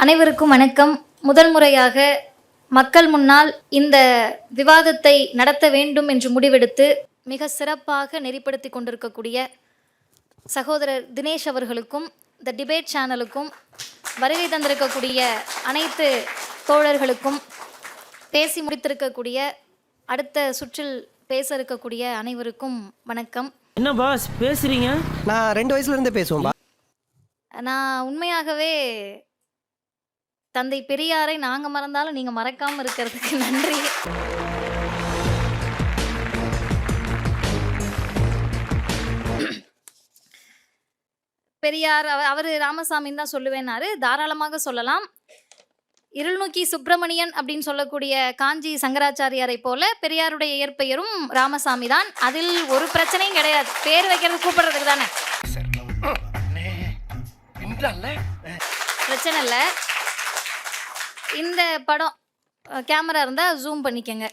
அனைவருக்கும் வணக்கம். முதல் முறையாக மக்கள் முன்னால் இந்த விவாதத்தை நடத்த வேண்டும் என்று முடிவெடுத்து மிக சிறப்பாக நெறிப்படுத்தி கொண்டிருக்கக்கூடிய சகோதரர் தினேஷ் அவர்களுக்கும் த டிபேட் சேனலுக்கும் வருகை தந்திருக்கக்கூடிய அனைத்து தோழர்களுக்கும் பேசி முடித்திருக்கக்கூடிய அடுத்த சுற்றில் பேச இருக்கக்கூடிய அனைவருக்கும் வணக்கம். என்ன பாஸ் பேசுறீங்க? நான் 2 வயசுல இருந்தே பேசுவேன். நான் உண்மையாகவே தந்தை பெரியாரை நாங்கள் மறந்தாலும் நீங்கள் மறக்காமல் இருக்கிறதுக்கு நன்றி. பெரியார் அவர் ராமசாமின்னு தான் சொல்லுவேன்னாரு. தாராளமாக சொல்லலாம். இருள்நோக்கி சுப்பிரமணியன் அப்படின்னு சொல்லக்கூடிய காஞ்சி சங்கராச்சாரியாரை போல பெரியாருடைய இயற்பெயரும் ராமசாமி தான். அதில் ஒரு பிரச்சனையும் கிடையாது. பேர் வைக்கிறது கூப்பிடுறதுக்கு தானே, பிரச்சனை இல்லை. இந்த படம் கேமரா இருந்தால் ஜூம் பண்ணிக்கங்க.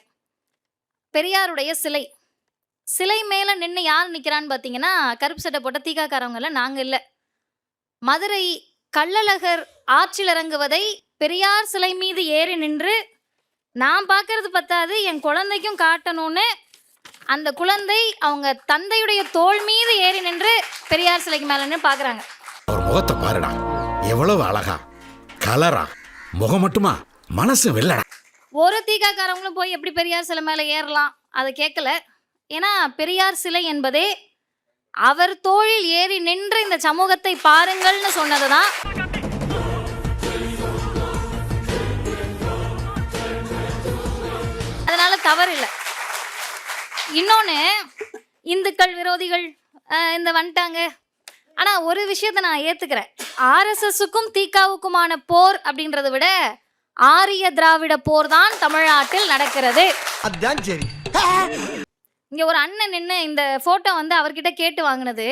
பெரியாருடைய சிலை மேலே நின்று யார் நிற்கிறான்னு பார்த்தீங்கன்னா, கருப்பு சட்டை போட்ட தீக்காக்காரவங்கள நாங்கள் இல்லை. மதுரை கள்ளழகர் ஆற்றில் இறங்குவதை பெரியார் சிலை மீது ஏறி நின்று நான் பார்க்கறது பத்தாது என் குழந்தைக்கும் காட்டணும்னு அந்த குழந்தை அவங்க தந்தையுடைய தோள் மீது ஏறி நின்று பெரியார் சிலைக்கு மேலே நின்று பார்க்குறாங்க. அவர் முகத்தை பாருடா, எவ்வளவு அழகா, கலரா, முகம் மட்டுமா மனசு வெள்ளடா. ஒரு தீக்காக்காரவங்களும் போய் எப்படி பெரியார் சிலை மேலே ஏறலாம் அதை கேட்கல. ஏன்னா பெரியார் சிலை என்பதே அவர் தோளில் ஏறி நின்று இந்த சமூகத்தை பாருங்கள்னு சொன்னது தான். அதனால தவறு இல்லை. இன்னொன்று, இந்துக்கள் விரோதிகள் இந்த வந்துட்டாங்க. ஆனால் ஒரு விஷயத்தை நான் ஏற்றுக்கிறேன். ஆர்எஸ்எஸ்ஸுக்கும் தீக்காவுக்குமான போர் அப்படின்றத விட ஆரிய திராவிட போர் தான் தமிழ்நாட்டில் நடக்கிறது. அதுதான் சரி. இங்கே ஒரு அண்ணன் நின்று இந்த ஃபோட்டோ அவர்கிட்ட கேட்டு வாங்கினது.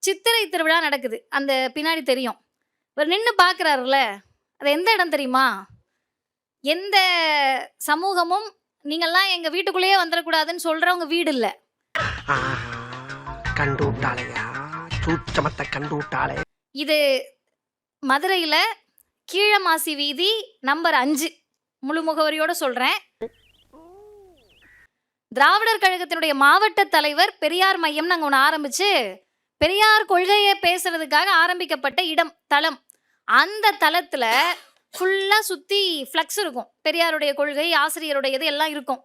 சித்திரை திருவிழா நடக்குது, அந்த பின்னாடி தெரியும். இவர் நின்று பார்க்குறாருல, அது எந்த இடம் தெரியுமா? எந்த சமூகமும் நீங்கள்லாம் எங்கள் வீட்டுக்குள்ளேயே வந்துடக்கூடாதுன்னு சொல்கிறவங்க வீடு இல்லை. கண்டு விட்டாளையா, சூச்சமத்தை கண்டு விட்டாளே. இது மதுரையில் கீழமாசி வீதி நம்பர் 5, முழு முகவரியோடு சொல்கிறேன். திராவிடர் கழகத்தினுடைய மாவட்ட தலைவர் பெரியார் மையம் நாங்கள் ஒன்று ஆரம்பித்து பெரியார் கொள்கையை பேசுறதுக்காக ஆரம்பிக்கப்பட்ட தளம். அந்த தளத்தில் ஃபுல்லாக சுற்றி ஃப்ளக்ஸ் இருக்கும். பெரியாருடைய கொள்கை, ஆசிரியருடைய இது எல்லாம் இருக்கும்.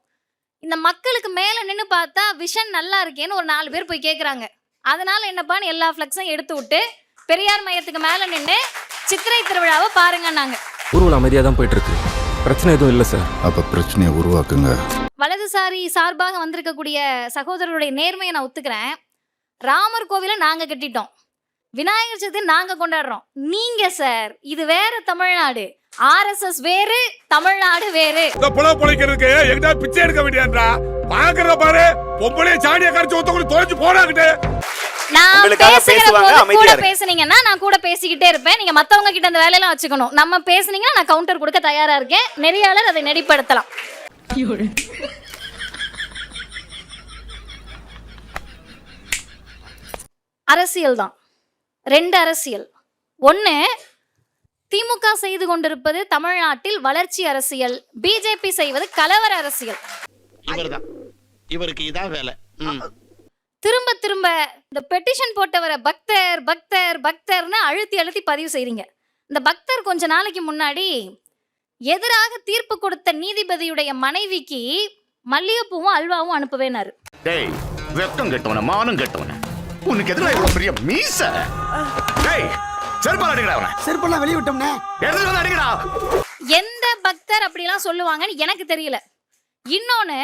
இந்த மக்களுக்கு மேலே நின்று பார்த்தா விஷன் நல்லா இருக்கேன்னு ஒரு 4 பேர் போய் கேட்குறாங்க. அதனால என்னப்பான்னு எல்லா ஃப்ளக்ஸையும் எடுத்து விட்டு பெரியார் மையத்துக்கு மேலே நின்று சித்திரை திருவிழாவை பாருங்கன்னாங்க. ஊர்வலம் அமைதியாக தான் போயிட்டு இருக்கு, பிரச்சனை எதுவும் இல்லை சார். அப்ப பிரச்சனையை உருவாக்குங்க. வலதுசாரி சார்பாக வந்திருக்கக்கூடிய சகோதரருடைய நேர்மையை நான் ஒத்துக்கிறேன். ராமர் கோவிலை நாங்கள் கட்டிட்டோம், விநாயகர் சதுர்த்தி நாங்கள் கொண்டாடுறோம். நீங்கள் சார், இது வேற தமிழ்நாடு. ஆர்எஸ்எஸ் வேறு, தமிழ்நாடு வேறு. பொழைக்கிறதுக்கு எங்கிட்ட பிச்சை எடுக்க வேண்டியதா பாக்குறத பாரு. பொம்பளைய சாணியை கரைச்சு ஒருத்தவங்க தொலைச்சு போறாங்கட்டு. நான் கூட பேசுனீங்கன்னா நான் கூட பேசிக்கிட்டே இருப்பேன். நீங்க மத்தவங்க கிட்ட அந்த வேலையெல்லாம் வச்சுக்கணும். நம்ம பேசுனீங்கன்னா நான் கவுண்டர் கொடுக்க தயாரா இருக்கேன். நெறியாளர் அதை நெறிப்படுத்தலாம். அரசியல் தான் 2 அரசியல். 1, திமுக செய்து கொண்டிருப்பது தமிழ்நாட்டில் வளர்ச்சி அரசியல், பிஜேபி செய்வது கலவர அரசியல். இவருக்கு இதான் வேலை. திரும்ப திரும்ப இந்த பெட்டிஷன் போட்டவரை பக்தர் பக்தர் பக்தர்னு அழுத்தி பதிவு செய்றீங்க. இந்த பக்தர் கொஞ்ச நாளைக்கு முன்னாடி எதிராக தீர்ப்பு கொடுத்த நீதிபதியுடைய மனைவிக்கு மல்லிகைப்பூவும் அல்வாவும் அனுப்புவேனாரு. டேய், வெக்கம் கெட்டவன, மானம் கெட்டவன, உனக்கு எதுல இவ்வளவு பெரிய மீச? டேய், செருப்பால அடிங்கடா அவனை. செருப்பெல்லாம் வெளிய விட்டோம்னே. எதுல வந்து அடிங்கடா? எந்த பக்தர் அப்படிலாம் சொல்லுவாங்கன்னு எனக்கு தெரியல. இன்னொன்று,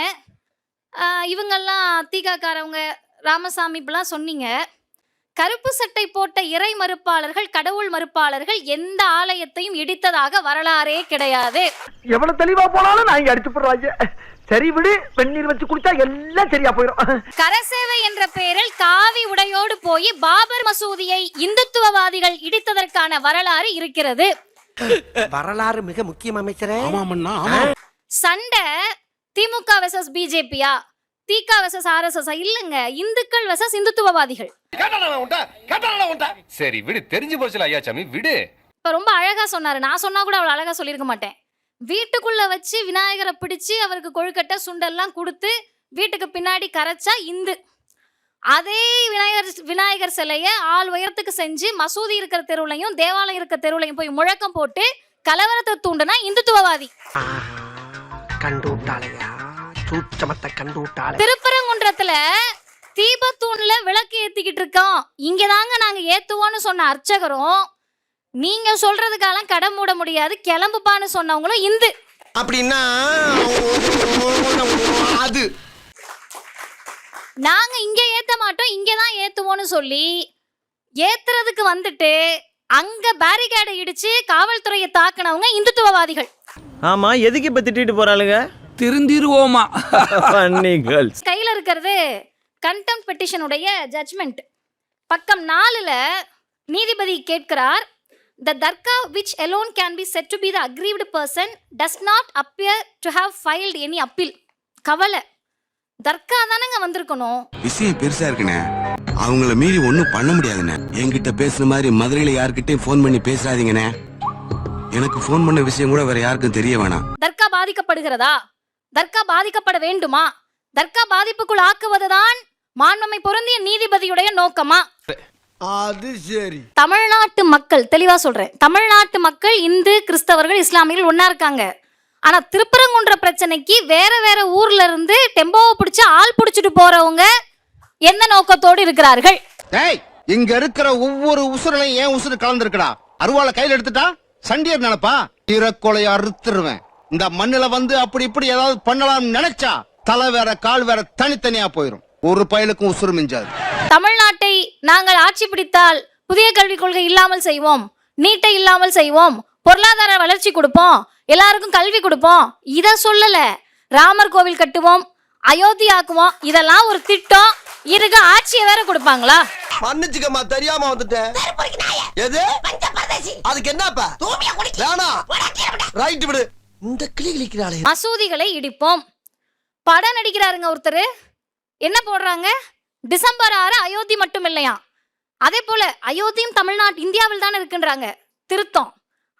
இவங்கெல்லாம் தீகாக்காரவங்க, ராமசாமி இப்பெல்லாம் சொன்னீங்க. கருப்பு சட்டை போட்ட இறை மறுப்பாளர்கள், கடவுள் மறுப்பாளர்கள் எந்த ஆலயத்தையும் இடித்ததாக வரலாறே கிடையாது. எவ்வளவு தெளிவா போனாலும் நான் இங்க அடிச்சு போடுறாங்க. சரி விடு, வெந்நீர் வச்சு குடிச்சா எல்லாம் சரியா போயிடும். கரசேவை என்ற பெயரில் காவி உடையோடு போய் பாபர் மசூதியை இந்துத்துவவாதிகள் இடித்ததற்கான வரலாறு இருக்கிறது. வரலாறு மிக முக்கியம் அமைச்சரே. சண்டை திமுக வெர்சஸ் பிஜேபியா, தீகா வெர்சஸ் ஆர்எஸ்எஸ் இல்லங்க, இந்துக்கள் வெர்சஸ் இந்துத்துவவாதிகள். சரி விடு, தெரிஞ்சு போச்சுல ஐயா சாமி, விடு. இப்போ ரொம்ப அழகாக சொன்னார். நான் சொன்னால் கூட அவ்வளோ அழகாக சொல்லியிருக்க மாட்டேன். வீட்டுக்குள்ளே வச்சு விநாயகரை பிடிச்சி அவருக்கு கொழுக்கட்டை சுண்டெல்லாம் கொடுத்து வீட்டுக்கு பின்னாடி கரைச்சா இந்து. அதே விநாயகர் சிலையை ஆள் உயரத்துக்கு செஞ்சு மசூதி இருக்கிற தெருவுலையும் தேவாலயம் இருக்கிற தெருவுலையும் போய் முழக்கம் போட்டு கலவரத்தை தூண்டுனா இந்துத்துவவாதி. திருப்பரங்குன்றத்துல தீபத்தூண்ல விளக்கு ஏத்திக்கிட்டு இருக்கோம், இங்கதாங்க நாங்க ஏத்துவோம்னு சொன்ன அர்ச்சகரும் நீங்க சொல்றதுக்கெல்லாம் கடை மூட முடியாது கிளம்புப்பான்னு சொன்னவங்களும் இந்து. அப்படின்னா அது நாங்க இங்க ஏத்த மாட்டோம் இங்கதான் ஏத்துவோம்னு சொல்லி ஏத்துறதுக்கு வந்துட்டு அங்க பேரிகேடை இடிச்சு காவல்துறையை தாக்குனவங்க இந்துத்துவவாதிகள். ஆமா, எதுக்கு இப்ப திட்டிட்டு போறாளுங்க? திருந்திருவோமா? கையில இருக்கிறது கண்டெம்ட் பெட்டிஷனுடைய ஜட்ஜ்மெண்ட். பக்கம் 4ல நீதிபதி கேட்கிறார், the darka which alone can be said to be the aggrieved person does not appear to have filed any appeal. கவலை, தர்கா தானங்க வந்திருக்கணும். விஷயம் பெருசா இருக்குண்ணே, அவங்கள மீறி ஒன்னும் பண்ண முடியாதுண்ணே. என்கிட்ட பேசுற மாதிரி மதுரையில யாருக்கிட்டையும் போன் பண்ணி பேசாதீங்கண்ணே. எனக்கு போன் பண்ண விஷயம் கூட வேற யாருக்கும் தெரிய வேணாம். தர்கா பாதிக்கப்படுகிறதா? தர்கா பாதிக்கப்பட வேண்டுமா? தர்கா பாதிப்புக்குள் ஆக்குவதுதான் மாண்புமை பொருந்திய நீதிபதியுடைய நோக்கமா? அது சரி. தமிழ்நாட்டு மக்கள், தெளிவா சொல்றேன், தமிழ்நாட்டு மக்கள் இந்து கிறிஸ்தவர்கள் இஸ்லாமியர்கள் ஒன்னா இருக்காங்க. ஆனா திருப்பரங்குன்ற பிரச்சனைக்கு வேற வேற ஊர்ல இருந்து டெம்போவை பிடிச்சு ஆள் பிடிச்சிட்டு போறவங்க எந்த நோக்கத்தோடு இருக்கிறார்கள்? டேய், இங்க இருக்கிற ஒவ்வொரு உசுரலையும் ஏன் உசுறு கலந்துருக்கடா? அருவாளை கையில எடுத்துட்டா சண்டியர் நினைப்பா ஈரக்கொலையை அறுத்துருவேன். இந்த மண்ணுல வந்து அப்படி இப்படி ஏதாவது பண்ணலாம்னு நினைச்சா தலை வேற கால் வேற தனித்தனியா போயிரும். ஒரு பயலுக்கும் உசுறு மிஞ்சாது. தமிழ்நாட்டை நாங்கள் ஆட்சி பிடித்தால் புதிய கல்விக் கொள்கை இல்லாமல் செய்வோம், நீட்டை இல்லாமல் செய்வோம், பொருளாதார வளர்ச்சி கொடுப்போம், எல்லாருக்கும் கல்வி கொடுப்போம். இத சொல்லல. ராமர் கோவில் கட்டுவோம், அயோத்தி ஆக்குவோம், இதெல்லாம் ஒரு திட்டம். இதுக்கு ஆட்சியை வேற கொடுப்பாங்களா? மன்னிச்சுக்கம்மா, தெரியாம வந்துட்டேன். எது? அதுக்கு என்னப்பா? வேணாம், ரைட் விடு. இந்த கிளி கிளிக்கிறாளே. மசூதிகளை இடிப்போம். படம் நடிக்கிறாருங்க ஒருத்தர், என்ன போடுறாங்க? டிசம்பர் 6 அயோத்தி மட்டும் இல்லையா? அதே போல அயோத்தியும் தமிழ்நாடு இந்தியாவில் தானே இருக்குன்றாங்க. திருத்தம்,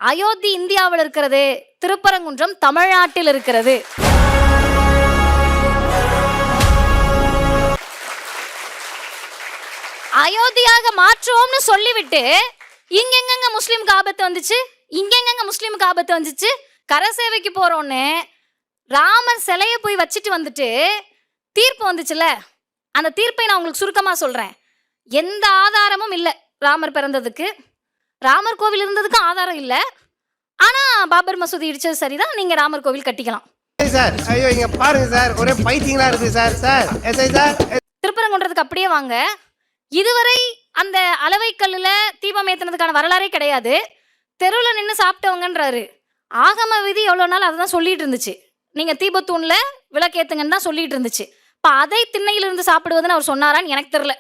அயோத்தி இந்தியாவில் இருக்கிறது, திருப்பரங்குன்றம் தமிழ்நாட்டில் இருக்கிறது. அயோத்தியாக மாற்றுவோம்னு சொல்லிவிட்டு இங்கெங்க முஸ்லீமுக்கு ஆபத்து வந்துச்சு, இங்கெங்க முஸ்லீமுக்கு ஆபத்து வந்துச்சு. கரை சேவைக்கு போறோன்னு ராமர் சிலையை போய் வச்சுட்டு வந்துட்டு தீர்ப்பு வந்துச்சுல, அந்த தீர்ப்பை நான் உங்களுக்கு சுருக்கமா சொல்றேன். எந்த ஆதாரமும் இல்லை ராமர் பிறந்ததுக்கு, ராமர் கோவில் இருந்ததுக்கு ஆதாரம் இல்லை. ஆனா பாபர் மசூதி இடிச்சது சரிதான், நீங்க ராமர் கோவில் கட்டிக்கலாம். சார், ஐயோ இங்க பாருங்க சார், ஒரே பைத்தியங்களா இருக்கு சார். சார் எஸ்ஐ சார், திருப்பரங்குன்றதுக்கு அப்படியே வாங்க. இதுவரை அந்த அளவைக்கல்லுல தீபம் ஏத்துனதுக்கான வரலாறே கிடையாது. தெருவில் நின்று சாப்பிட்டவங்கன்றாரு. ஆகம விதி எவ்வளோ நாள் அதை தான் சொல்லிட்டு இருந்துச்சு, நீங்க தீபத்தூண்ல விளக்கேத்துங்கன்னு தான் சொல்லிட்டு இருந்துச்சு. இப்ப அதை திண்ணையிலிருந்து சாப்பிடுவதுன்னு அவர் சொன்னாரான்னு எனக்கு தெரியல.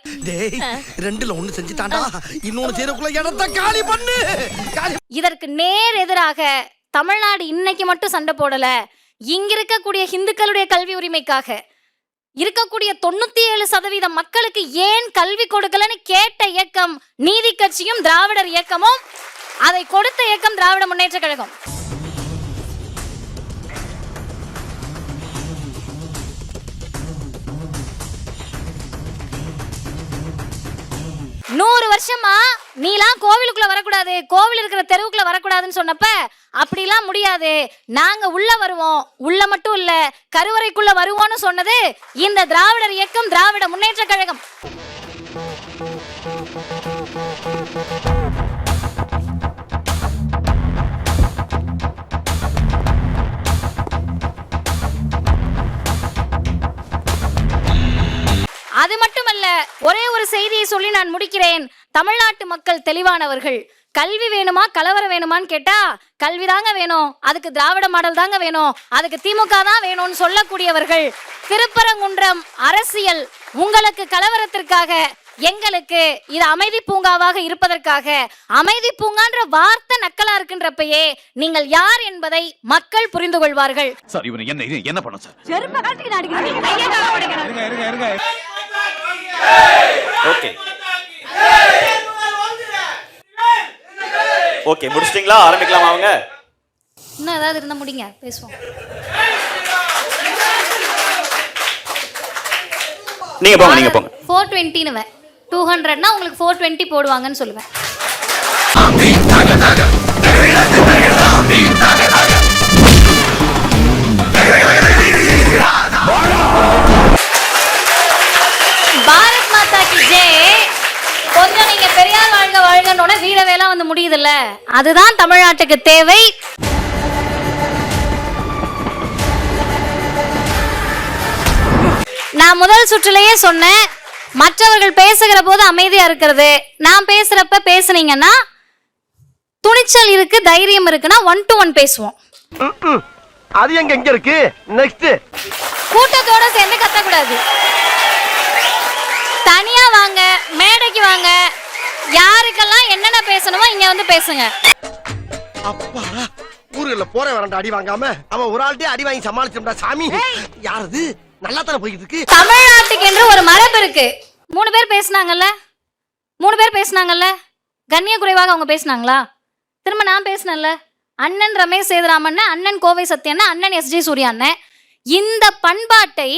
ரெண்டுல ஒண்ணு செஞ்சுட்டாண்டா, இன்னொன்னு செய்யறதுக்குள்ள இடத்தை காலி பண்ணு. இதற்கு நேர் எதிராக தமிழ்நாடு இன்னைக்கு மட்டும் சண்டை போடல, இங்க இருக்கக்கூடிய இந்துக்களுடைய கல்வி உரிமைக்காக இருக்கக்கூடிய 97% மக்களுக்கு ஏன் கல்வி கொடுக்கலன்னு கேட்ட இயக்கம் நீதி கட்சியும் திராவிடர் இயக்கமும், அதை கொடுத்த இயக்கம் திராவிட முன்னேற்ற கழகம். நூறு வருஷமா நீலாம் கோவிலுக்குள்ள வரக்கூடாது, கோவில் இருக்கிற தெருவுக்குள்ள வரக்கூடாதுன்னு சொன்னப்ப அப்படிலாம் முடியாது, நாங்க உள்ள வருவோம், உள்ள மட்டும் இல்ல கருவறைக்குள்ள வருவோம்னு சொன்னது இந்த திராவிடர் இயக்கம், திராவிட முன்னேற்ற கழகம். அது மட்டுமல்ல, ஒரே ஒரு செய்தியை சொல்லி நான் முடிக்கிறேன். தமிழ்நாட்டு மக்கள் தெளிவானவர்கள். கல்வி வேணுமா கலவரம் வேணுமான்னு கேட்டா கல்வி தாங்க வேணும், அதுக்கு திராவிட மாடல் தாங்க வேணும், அதுக்கு திமுக தான் வேணும்னு சொல்லக்கூடியவர்கள். திருப்பரங்குன்றம் அரசியல் உங்களுக்கு கலவரத்திற்காக, எங்களுக்கு இது அமைதி பூங்காவாக இருப்பதற்காக. அமைதி பூங்கான்ற வார்த்தை நக்கலா இருக்கின்றப்பயே நீங்கள் யார் என்பதை மக்கள் புரிந்து கொள்வார்கள். சார், இவனை என்ன பண்ண சார்? ஓகே. ஓகே முடிச்சிட்டீங்களா? ஆரம்பிக்கலாமா அவங்க? இன்னும் ஏதாவது இருந்தா முடிங்க, பேசுவோம். நீங்க போங்க, நீங்க போங்க. 420னுவேன். 200னா உங்களுக்கு 420 போடுவாங்கன்னு சொல்லுவேன். பாரத் மாதா கி ஜெய். கொஞ்சம் நீங்க பெரியார் வாழ்க வாழ்கன்னோட வீர வேலை வந்து முடியுதுல்ல, அதுதான் தமிழ்நாட்டுக்கு தேவை. நான் முதல் சுற்றிலேயே சொன்னேன், மற்றவர்கள் பேசுகிற போது அமைதியா இருக்கிறது, நான் பேசுறப்ப பேசுனீங்கன்னா துணிச்சல் இருக்கு, தைரியம் இருக்குன்னா 1 to 1 பேசுவோம். அது எங்க இருக்கு? நெக்ஸ்ட் கூட்டத்தோட சேர்ந்து கத்தக்கூடாது. தனியா வாங்க, மேடைக்கு வாங்க, யாருக்கெல்லாம் என்னென்ன பேசணுமோ இங்க வந்து பேசுங்க. அப்பா ஊருல போற வரண்ட அடி வாங்காம அவன் ஒரு ஆள்கிட்டயே அடி வாங்கி சமாளிச்சோம்டா சாமி. யாரது? நல்லா தானே போயிட்டு இருக்கு. தமிழ்நாட்டுக்கு என்று ஒரு மரபு இருக்கு. 3 பேர் பேசுனாங்கல்ல, 3 பேர் பேசுனாங்கல்ல, கண்ணிய குறைவாக அவங்க பேசுனாங்களா? திரும்ப நான் பேசினேன்ல, அண்ணன் ரமேஷ் சேதுராமன், அண்ணன் கோவை சத்யன், அண்ணன் SJ சூர்யா அண்ணன். இந்த பண்பாட்டை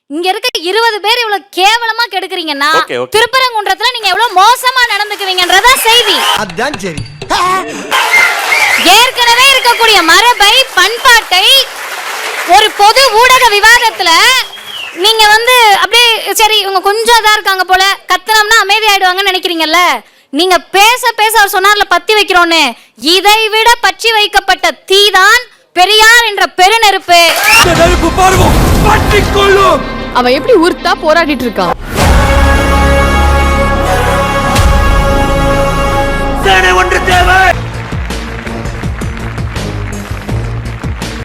இங்க இருக்க 20 பேர் இவ்வளவு கேவலமா கெடுக்குறீங்கன்னா திருப்பரங்குன்றத்துல நீங்க எவ்வளவு மோசமா நடந்துக்குவீங்கன்றத செய்தி. அதான் சரி. ஏற்கனவே இருக்கக்கூடிய மரபை, பண்பாட்டை ஒரு பொது ஊடக விவாதத்துல நீங்க வந்து அப்படியே சரி இவங்க கொஞ்சம் இதா இருக்காங்க போல, கத்துனோம்னா அமைதி ஆயிடுவாங்கன்னு நினைக்கிறீங்கல்ல. நீங்க பேச பேச அவர் சொன்னார்ல பத்தி வைக்கிறோன்னு, இதை விட பற்றி வைக்கப்பட்ட தீதான் பெரியார் என்ற பெருநெருப்பு. அவன் எப்படி ஊர்த்தா போராடிட்டு இருக்கான். ஒன்று தேவை.